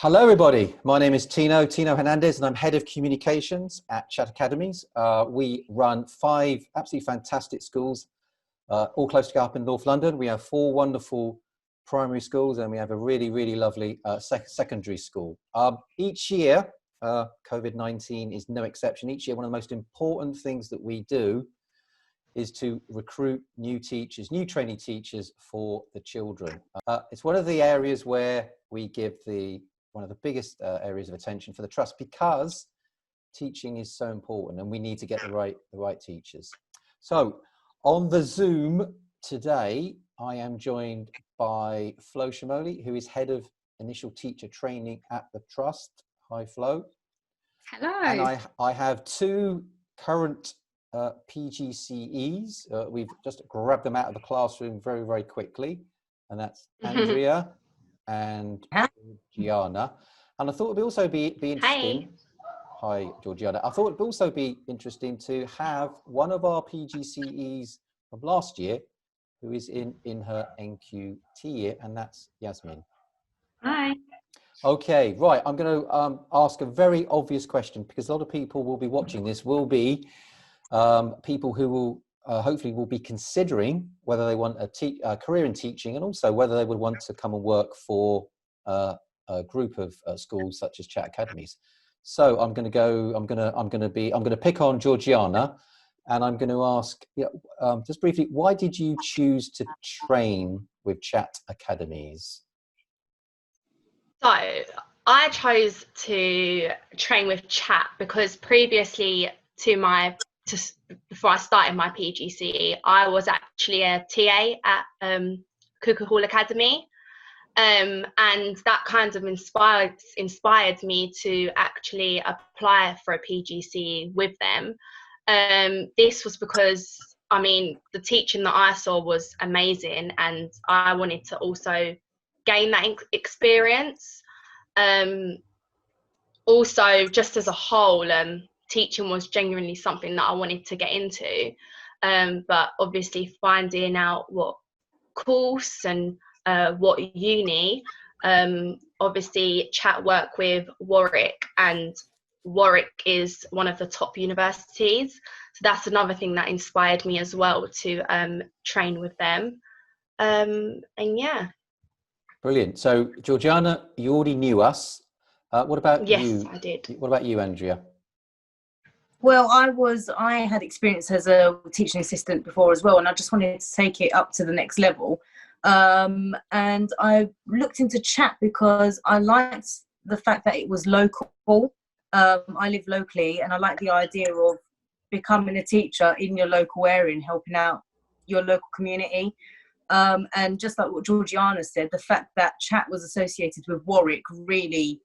Hello, everybody. My name is Tino Hernandez, and I'm Head of Communications at Chat Academies. We run 5 absolutely fantastic schools, all close together up in North London. We have 4 wonderful primary schools, and we have a really, really lovely secondary school. Each year, COVID-19 is no exception. Each year, one of the most important things that we do is to recruit new teachers, new trainee teachers for the children. It's one of the areas where we give one of the biggest areas of attention for the trust, because teaching is so important and we need to get the right teachers. So on the Zoom today, I am joined by Flo Shimoli, who is Head of Initial Teacher Training at the Trust. Hi, Flo. Hello. And I have 2 current PGCEs. We've just grabbed them out of the classroom very, very quickly. And that's Andrea and Georgiana. And I thought it would also be interesting. Hi, Georgiana. I thought it would also be interesting to have one of our PGCEs from last year who is in her NQT year, and that's Yasmin. Hi. Okay, right. I'm going to ask a very obvious question, because a lot of people will be watching this, will be people who will hopefully will be considering whether they want a career in teaching, and also whether they would want to come and work for a group of schools such as Chat Academies. So I'm going to pick on Georgiana, and I'm going to ask just briefly, why did you choose to train with Chat Academies? So I chose to train with Chat because previously before I started my PGCE, I was actually a TA at Cuckoo Hall Academy, and that kind of inspired me to actually apply for a PGCE with them. This was because, I mean, the teaching that I saw was amazing, and I wanted to also gain that experience. Also, just as a whole, teaching was genuinely something that I wanted to get into, but obviously finding out what course and what uni, obviously Chat work with Warwick, and Warwick is one of the top universities, so that's another thing that inspired me as well to train with them, and yeah. Brilliant. So Georgiana, you already knew us. What about you? Yes, I did. What about you, Andrea? Well, I had experience as a teaching assistant before as well, and I just wanted to take it up to the next level. And I looked into Chat because I liked the fact that it was local. I live locally, and I like the idea of becoming a teacher in your local area and helping out your local community. And just like what Georgiana said, the fact that Chat was associated with Warwick really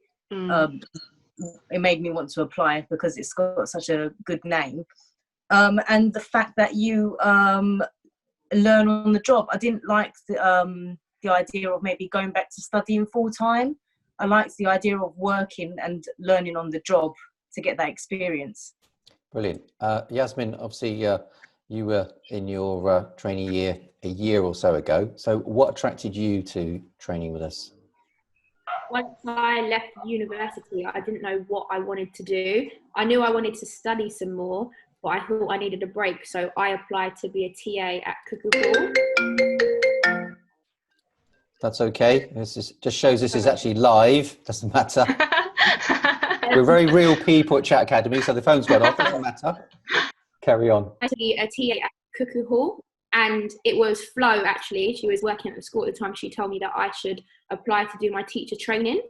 it made me want to apply, because it's got such a good name, and the fact that you learn on the job. I didn't like the idea of maybe going back to studying full time. I liked the idea of working and learning on the job to get that experience. Brilliant. Yasmin, obviously you were in your trainee year a year or so ago. So what attracted you to training with us? Once I left university, I didn't know what I wanted to do. I knew I wanted to study some more, but I thought I needed a break. So I applied to be a TA at Cuckoo Hall. That's okay. Just shows this is actually live. Doesn't matter. We're very real people at Chat Academy, so the phone's gone off. Doesn't matter. Carry on. I was a TA at Cuckoo Hall, and it was Flo, actually. She was working at the school at the time. She told me that I should apply to do my teacher training.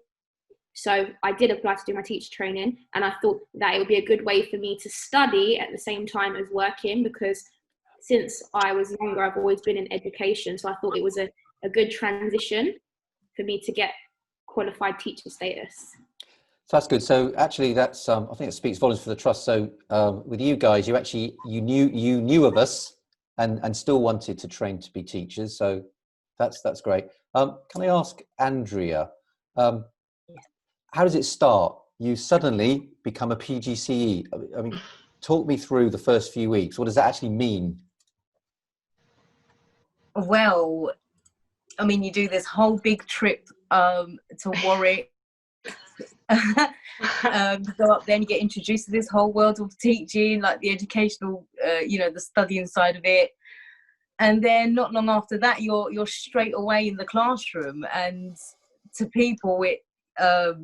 So I did apply to do my teacher training, and I thought that it would be a good way for me to study at the same time as working, because since I was younger, I've always been in education. So I thought it was a good transition for me to get qualified teacher status. So that's good. So actually, that's I think it speaks volumes for the trust. So with you guys, you knew of us and still wanted to train to be teachers. So that's great. Can I ask Andrea, how does it start? You suddenly become a PGCE. I mean, talk me through the first few weeks. What does that actually mean? Well, I mean, you do this whole big trip to Warwick You go up there and you get introduced to this whole world of teaching, like the educational, the studying side of it. And then not long after that, you're straight away in the classroom. And to people, at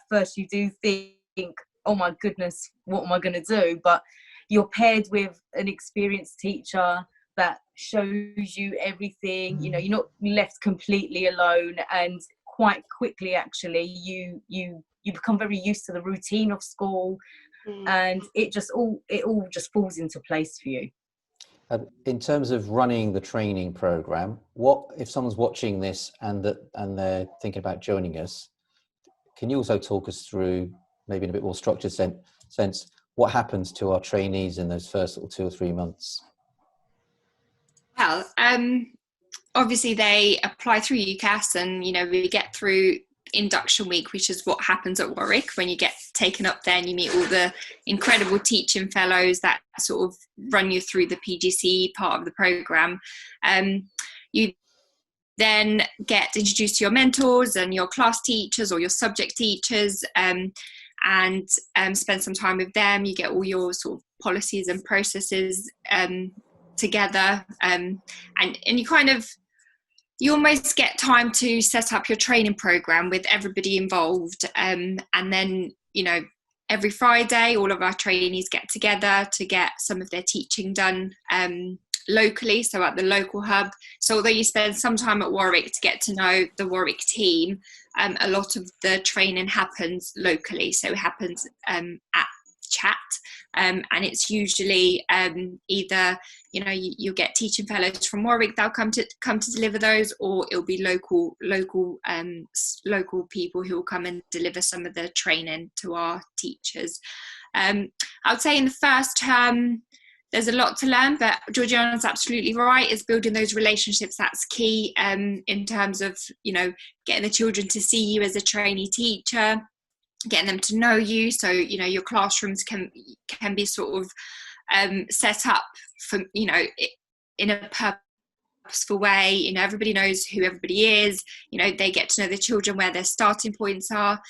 first you do think, oh my goodness, what am I going to do? But you're paired with an experienced teacher that shows you everything. You're not left completely alone, and quite quickly, actually, you become very used to the routine of school, and it all just falls into place for you. In terms of running the training program, what if someone's watching this and they're thinking about joining us? Can you also talk us through, maybe in a bit more structured sense, what happens to our trainees in those first 2 or 3 months? Well, obviously they apply through UCAS, and we get through induction week, which is what happens at Warwick when you get taken up there and you meet all the incredible teaching fellows that sort of run you through the PGCE part of the program. You then get introduced to your mentors and your class teachers or your subject teachers, and spend some time with them. You get all your sort of policies and processes together, and you almost get time to set up your training program with everybody involved. And then, every Friday, all of our trainees get together to get some of their teaching done locally, so at the local hub. So although you spend some time at Warwick to get to know the Warwick team, a lot of the training happens locally. So it happens at Chat, and it's usually either you'll get teaching fellows from Warwick that'll come to deliver those, or it'll be local people who will come and deliver some of the training to our teachers. I would say in the first term there's a lot to learn, but Georgiana's absolutely right. Is building those relationships, that's key, in terms of getting the children to see you as a trainee teacher, getting them to know you. So your classrooms can be sort of set up for in a purposeful way. Everybody knows who everybody is. They get to know the children, where their starting points are.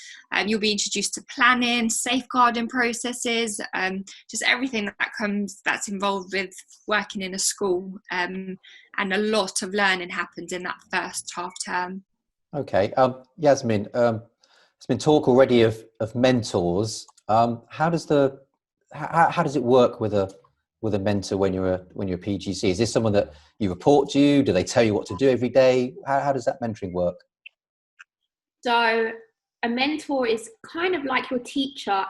You'll be introduced to planning, safeguarding processes, just everything that's involved with working in a school, and a lot of learning happens in that first half term. Okay, Yasmin, there's been talk already of mentors. How does it work with a mentor when you're a PGC? Is this someone that you report to? You do they tell you what to do every day? How does that mentoring work? So a mentor is kind of like your teacher.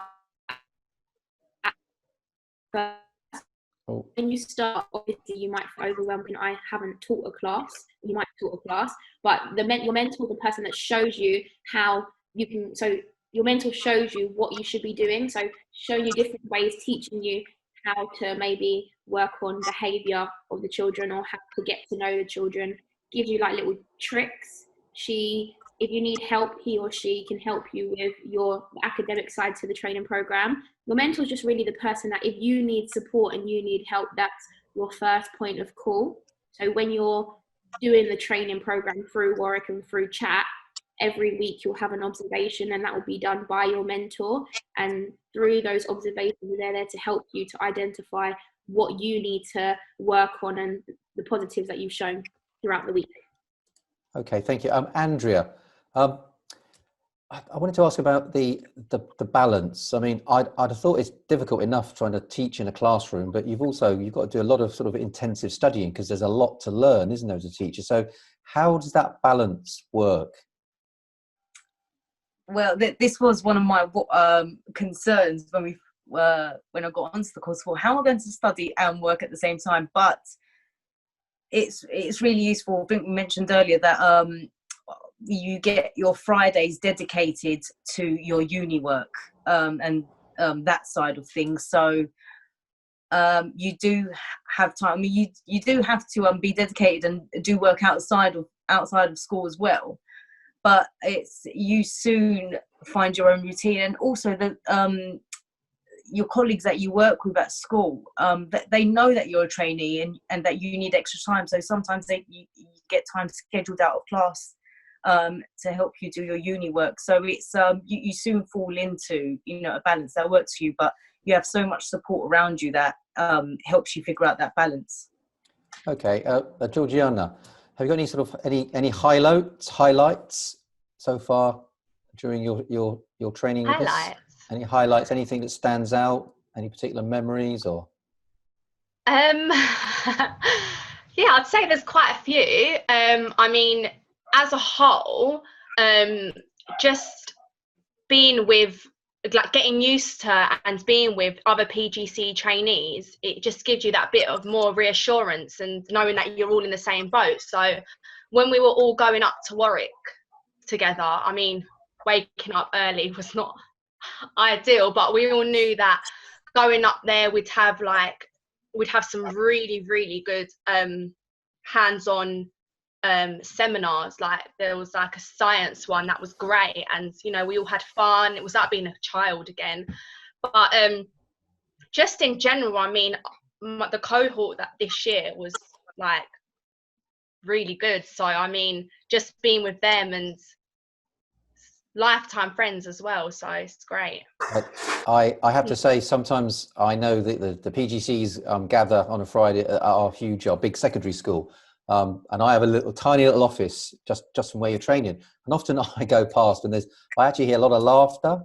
When you start, obviously you might feel overwhelmed and I haven't taught a class. You might taught a class, but your mentor is the person that shows you how you can. So your mentor shows you what you should be doing. So showing you different ways, teaching you how to maybe work on behaviour of the children, or how to get to know the children, gives you like little tricks. If you need help, he or she can help you with your academic side to the training program. Your mentor is just really the person that if you need support and you need help, that's your first point of call. So when you're doing the training program through Warwick and through Chat, every week you'll have an observation, and that will be done by your mentor. And through those observations, they're there to help you to identify what you need to work on and the positives that you've shown throughout the week. Okay, thank you. Andrea, I wanted to ask about the balance. I mean, I'd have thought it's difficult enough trying to teach in a classroom, but you've got to do a lot of sort of intensive studying, because there's a lot to learn, isn't there, as a teacher? So how does that balance work? Well, this was one of my concerns when I got onto the course, for how am I going to study and work at the same time? But it's really useful. I think we mentioned earlier that you get your Fridays dedicated to your uni work, and that side of things. So you do have time. I mean, you do have to be dedicated and do work outside of school as well. But you soon find your own routine, and also your colleagues that you work with at school, that they know that you're a trainee and that you need extra time. So sometimes you get time scheduled out of class to help you do your uni work. So it's you soon fall into, you know, a balance that works for you, but you have so much support around you that helps you figure out that balance. Okay, Georgiana, have you got any sort of any highlights so far during your training with us? Any highlights? Anything that stands out? Any particular memories or? Yeah, I'd say there's quite a few. I mean, as a whole, just being with, like, getting used to and being with other PGCE trainees, it just gives you that bit of more reassurance and knowing that you're all in the same boat. So when we were all going up to Warwick together, I mean, waking up early was not ideal, but we all knew that going up there we'd have some really, really good hands-on seminars. Like, there was like a science one that was great, and you know, we all had fun. It was like being a child again. But just in general, I mean, the cohort that this year was like really good. So I mean, just being with them and lifetime friends as well, so it's great. I have to say, sometimes I know that the PGCs gather on a Friday at our big secondary school, and I have a tiny little office just from where you're training, and often I go past and I actually hear a lot of laughter.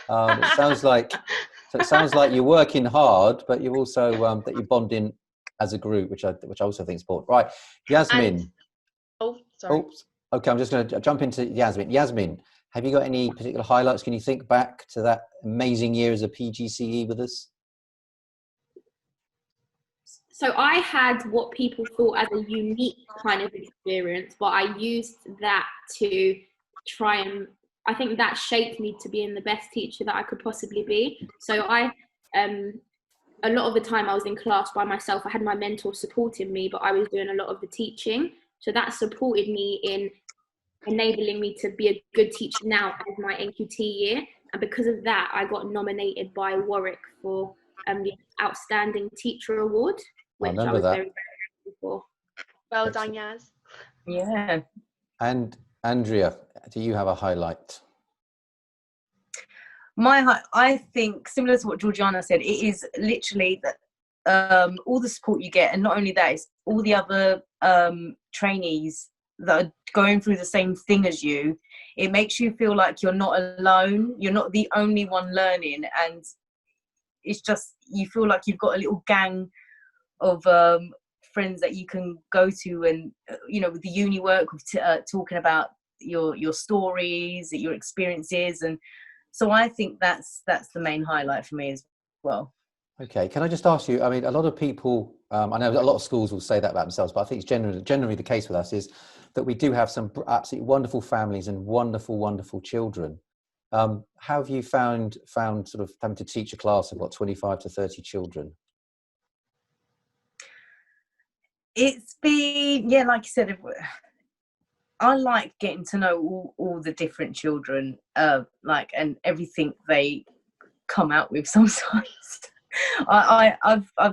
It sounds like you're working hard, but you also that you're bonding as a group, which I also think is important. Right, Yasmin. Sorry. Oops. Okay, I'm just going to jump into Yasmin. Yasmin, have you got any particular highlights? Can you think back to that amazing year as a PGCE with us? So I had what people thought as a unique kind of experience, but I used that to try and, I think that shaped me to being the best teacher that I could possibly be. So a lot of the time I was in class by myself. I had my mentor supporting me, but I was doing a lot of the teaching. So that supported me in enabling me to be a good teacher now as my NQT year. And because of that, I got nominated by Warwick for the Outstanding Teacher Award, which I was very, very grateful for. Well done, Yaz. Yeah. And Andrea, do you have a highlight? I think, similar to what Georgiana said, it is literally that all the support you get, and not only that, it's all the other trainees that are going through the same thing as you. It makes you feel like you're not alone, you're not the only one learning, and it's just, you feel like you've got a little gang of friends that you can go to, and you know, with the uni work, with talking about your stories, your experiences, and so I think that's the main highlight for me as well. Okay, can I just ask you, I mean, a lot of people, I know a lot of schools will say that about themselves, but I think it's generally the case with us is that we do have some absolutely wonderful families and wonderful, wonderful children. How have you found sort of having to teach a class of 25 to 30 children? It's been, yeah, like you said, I like getting to know all the different children, like, and everything they come out with sometimes.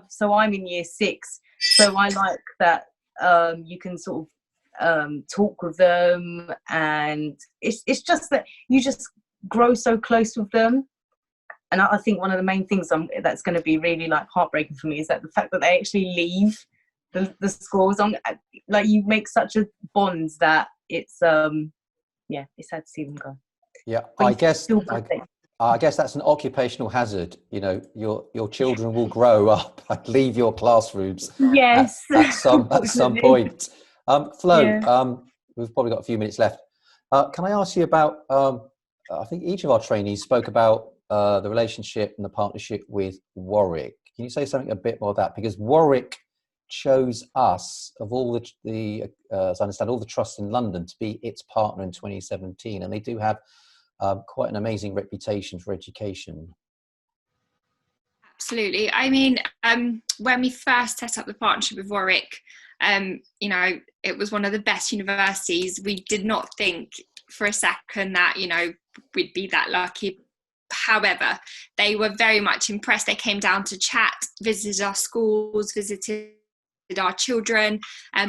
So I'm in year 6, so I like that you can sort of talk with them, and it's just that you just grow so close with them. And I think one of the main things that's going to be really like heartbreaking for me is that the fact that they actually leave the schools. Like, you make such a bond that it's it's sad to see them go. Yeah, I guess that's an occupational hazard. You know, your children will grow up and leave your classrooms. Yes, at some point. Flo, yeah. We've probably got a few minutes left. Can I ask you about? I think each of our trainees spoke about the relationship and the partnership with Warwick. Can you say something a bit more of that? Because Warwick chose us, of all the as I understand, all the trusts in London, to be its partner in 2017, and they do have quite an amazing reputation for education. Absolutely. I mean, when we first set up the partnership with Warwick, you know, it was one of the best universities. We did not think for a second that, you know, we'd be that lucky. However, they were very much impressed. They came down to chat, visited our schools, visited our children,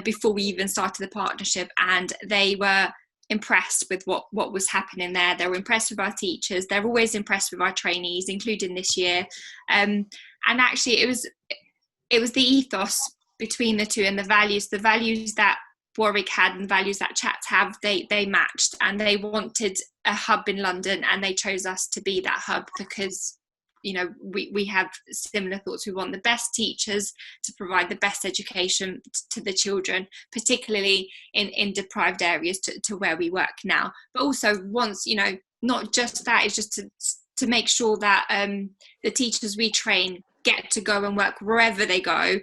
before we even started the partnership, and they were impressed with what was happening there. They were impressed with our teachers. They're always impressed with our trainees, including this year. And actually it was the ethos between the two, and the values that Warwick had and the values that Chat have, they matched, and they wanted a hub in London, and they chose us to be that hub because, you know, we have similar thoughts. We want the best teachers to provide the best education to the children, particularly in deprived areas to where we work now. But also once, you know, not just that, it's just to make sure that the teachers we train get to go and work wherever they go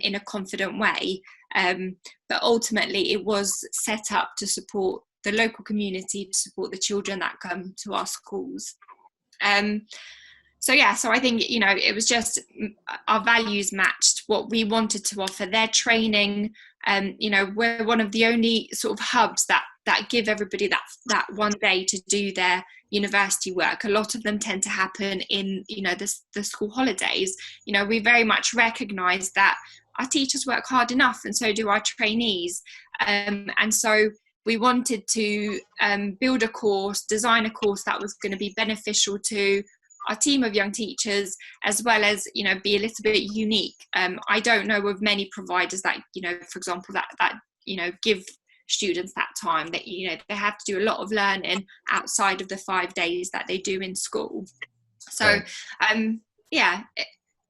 in a confident way. But ultimately it was set up to support the local community, to support the children that come to our schools. So I think, you know, it was just our values matched what we wanted to offer. Their training, you know, we're one of the only sort of hubs that give everybody that one day to do their university work. A lot of them tend to happen in, you know, the school holidays. You know, we very much recognise that our teachers work hard enough, and so do our trainees. And so we wanted to build a course, design a course that was going to be beneficial to our team of young teachers, as well as, you know, be a little bit unique. I don't know of many providers that, you know, for example, that you know, give students that time, that, you know, they have to do a lot of learning outside of the 5 days that they do in school. So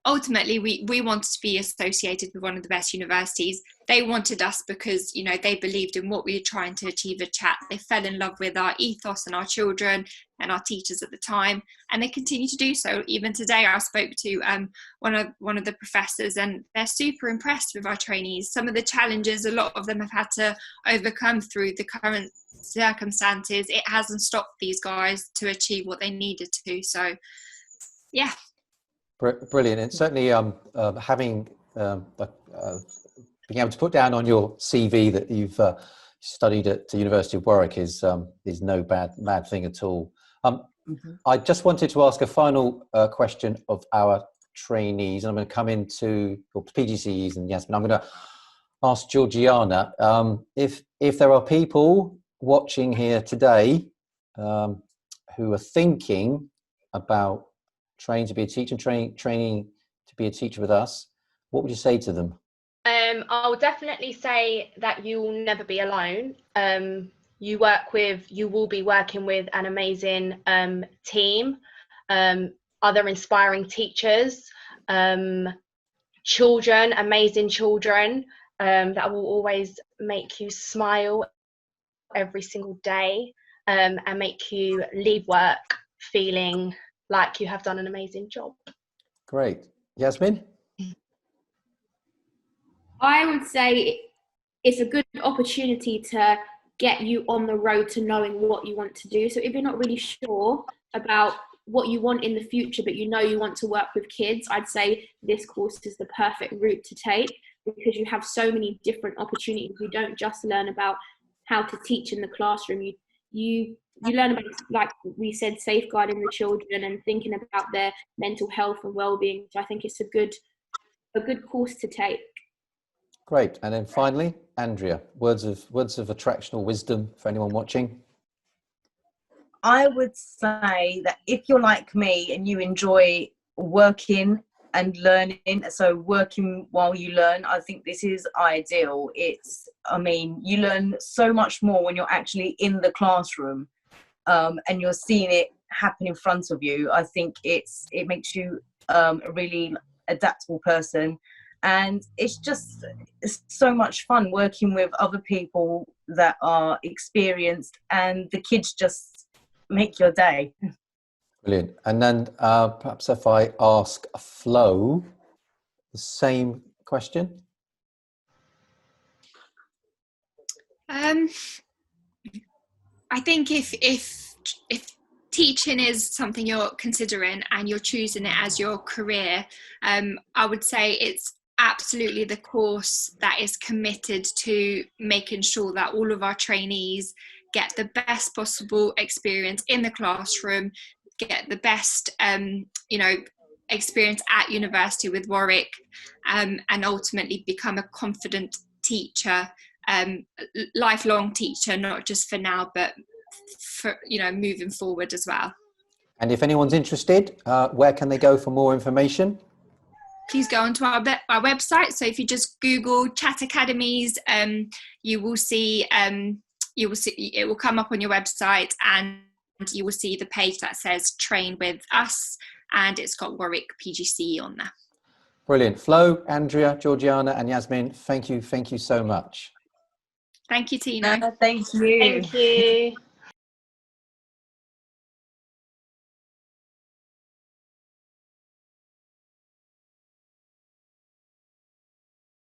ultimately we wanted to be associated with one of the best universities. They wanted us because, you know, they believed in what we were trying to achieve at Chat. They fell in love with our ethos and our children and our teachers at the time, and they continue to do so. Even today I spoke to one of the professors, and they're super impressed with our trainees. Some of the challenges a lot of them have had to overcome through the current circumstances, it hasn't stopped these guys to achieve what they needed to. So yeah. Brilliant. And certainly having being able to put down on your CV that you've studied at the University of Warwick is no bad thing at all. I just wanted to ask a final question of our trainees, and I'm going to come into PGCEs and Yasmin. I'm going to ask Georgiana if there are people watching here today who are thinking about training to be a teacher, training to be a teacher with us, what would you say to them? I'll definitely say that you will never be alone. You will be working with an amazing team, other inspiring teachers, children, amazing children that will always make you smile every single day, and make you leave work feeling like you have done an amazing job. Great. Yasmin? I would say it's a good opportunity to get you on the road to knowing what you want to do. So if you're not really sure about what you want in the future, but you know you want to work with kids, I'd say this course is the perfect route to take, because you have so many different opportunities. You don't just learn about how to teach in the classroom. You learn about, like we said, safeguarding the children and thinking about their mental health and well-being. So I think it's a good course to take. Great. And then finally, Andrea, words of attraction or wisdom for anyone watching? I would say that if you're like me and you enjoy working and learning, so working while you learn, I think this is ideal. You learn so much more when you're actually in the classroom, and you're seeing it happen in front of you. I think it makes you a really adaptable person. And it's so much fun working with other people that are experienced, and the kids just make your day. Brilliant. And then perhaps if I ask Flo the same question. I think if teaching is something you're considering and you're choosing it as your career, I would say it's absolutely the course that is committed to making sure that all of our trainees get the best possible experience in the classroom, get the best experience at university with Warwick, and ultimately become a confident teacher lifelong teacher, not just for now, but for, you know, moving forward as well. And if anyone's interested, where can they go for more information? Please go onto our website. So if you just Google Chat Academies, you will see it will come up on your website, and you will see the page that says Train with Us, and it's got Warwick PGCE on there. Brilliant. Flo, Andrea, Georgiana and Yasmin, thank you so much. Thank you, Tina. Thank you. Thank you.